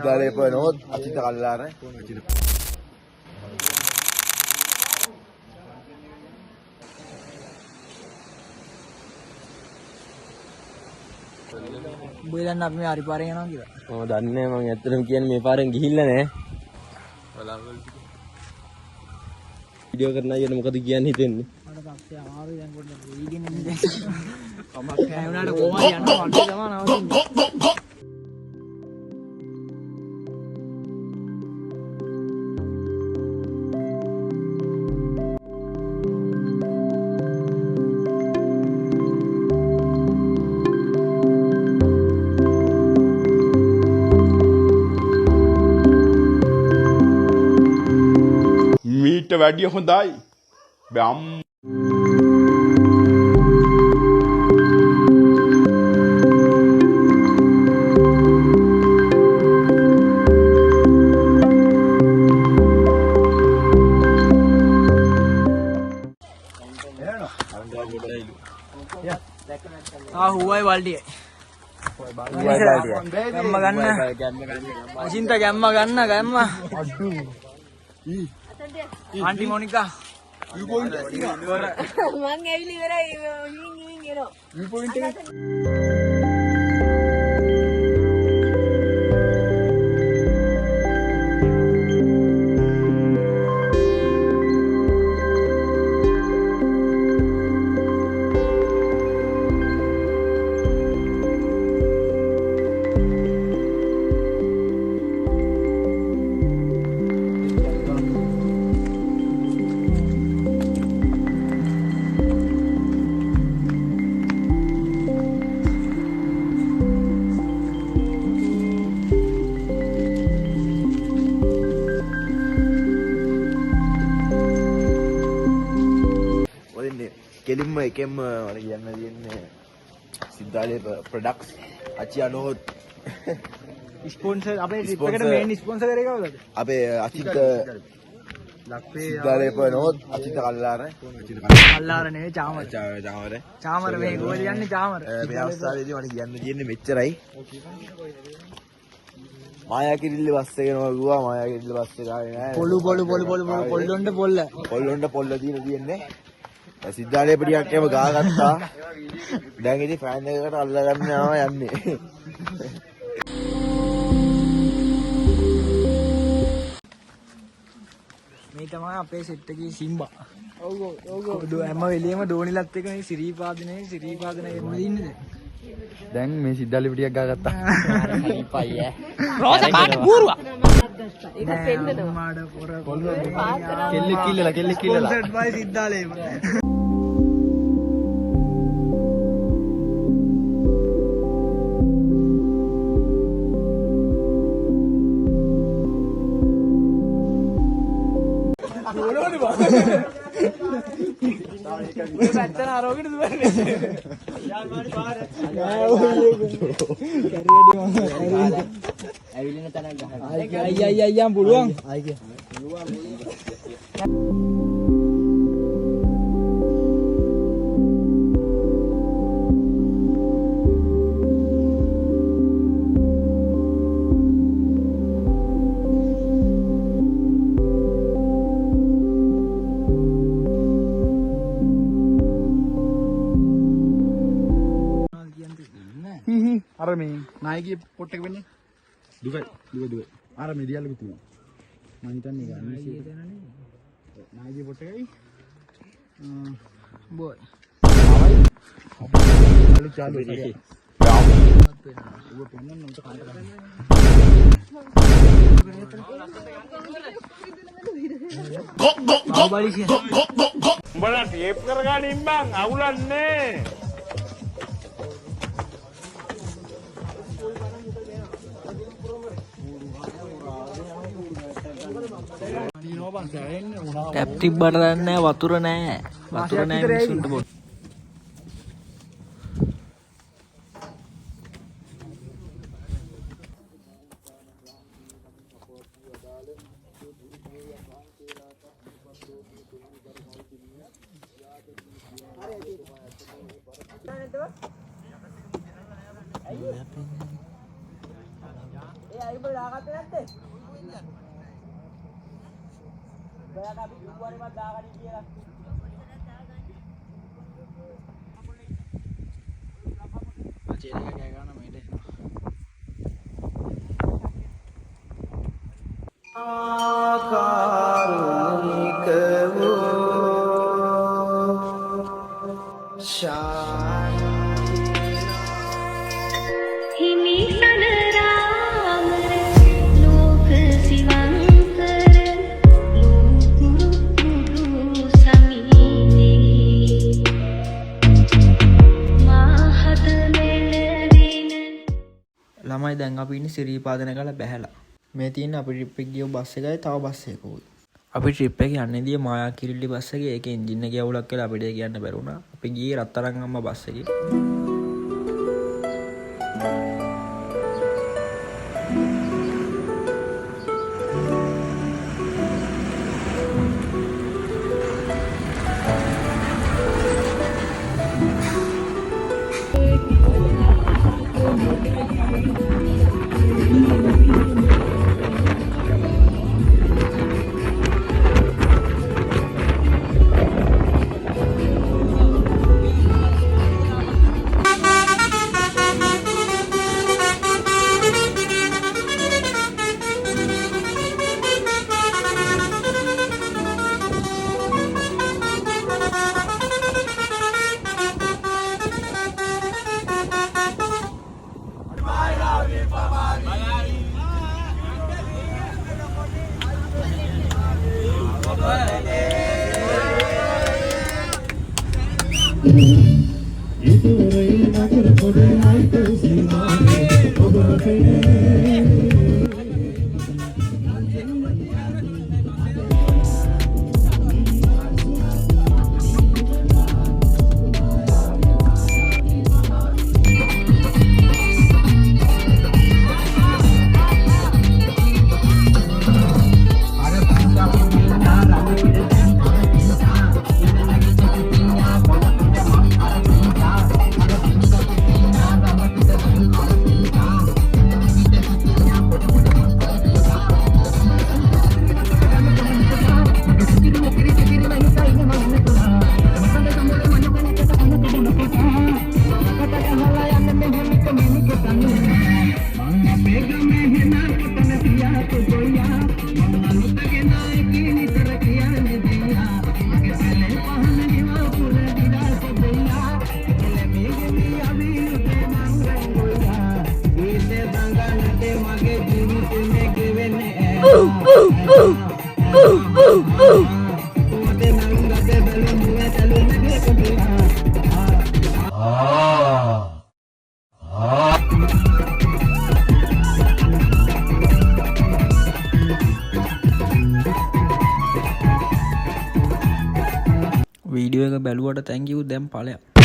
Dari penot, acita kalar eh. Bulan apa hari paling yang kita? Oh, dan ini memang ya terus kian me paling gila nih. Video karena ya nama ketigian itu ini. Ada pasti awal yang gue udah bikin ini deh. Kayak udah ada koma ya, ada zaman awal ini. මීට වැඩිය හොඳයි බම් Huwai baldi. Gamma ganna. Asinta gamma ganna gamma. Aunty Monica. කෙලින්ම එකෙන්ම වල කියන්න තියෙන්නේ සිද්ධාලේ products අචි අනෝත් sponsor අපේ trip එකට මේන් sponsor කරේ කවුද? අපේ අචිත සිද්ධාලේ ප්‍රනෝත් අචිත කල්ලාර කල්ලාර නෙවෙයි චාමර. චාමර මේ ගෝල යන්නේ චාමර. මේ අවස්ථාවේදී මට කියන්න තියෙන්නේ මෙච්චරයි. මායා කිරිල්ල බස් එක යනවා ගුවා මායා කිරිල්ල බස් එක ආවේ නෑ. පොල්ලොන්ඩ පොල්ල තියෙන්නේ. සිද්ධාලේ පිටියක් එම ගාගත්තා. දැන් ඉතින් ෆෑන් එකකට අල්ල ගන්න යනවා යන්නේ. මේ තමයි අපේ සෙට් එකේ සිම්බා. ඔව් හැම වෙලෙම ඩෝනිලත් එක මේ සිරීපාදනේ ඉන්නේ දැන් මේ සිද්ධාලේ පිටියක් ගාගත්තා. පයි ඈ. රෝස පාට බූරුවා. ඒක පෙන්නනවා. මාඩ පොර කෙල්ලෙක් කිල්ලලා ස්පොන්සර්ඩ් බයි සිද්ධාලේම. පැත්තන ආරෝගිට දුවන්නේ. යාල් මාරි පාර. ඇවිලින තැනක් ගහන්න. අයියා පුළුවන්. අර මේ නායකගේ පොට් එක වෙන්නේ දුකයි අර මීඩියාලු තියෙනවා මම හිතන්නේ ඒක නායකගේ පොට් එකයි බොයි චාලු ඌ පොන්නන්න උන්ට කාන්ට උඹලා ටේප් කරගනින් බං අවුලන්නේ ටැප් තිබ්බට දන්නේ වතුර නෑ මිනිස්සුන්ට බොන්න. හිමි සනරාමර ලෝක සිවංකර ලෝකුරු මුදු සමීනේ මාහත මෙලවින ළමයි දැන් අපි ඉන්නේ සිරීපාදන ගල බැහැලා. මේ තියෙන අපි ට්‍රිප් එක ගිය බස් එකයි තව බස් එකකුයි. අපි ට්‍රිප් එක යන්නේදී මායා කිරිල්ලි බස් එකේ ඒකේ එන්ජින් එකේ අවුලක් කියලා අපිට ඒක යන්න බැරි වුණා. අපි ගියේ රත්තරන් අම්මා බස් එකේ. වීඩියෝ එක බැලුවට thank you දැන් ඵලයක්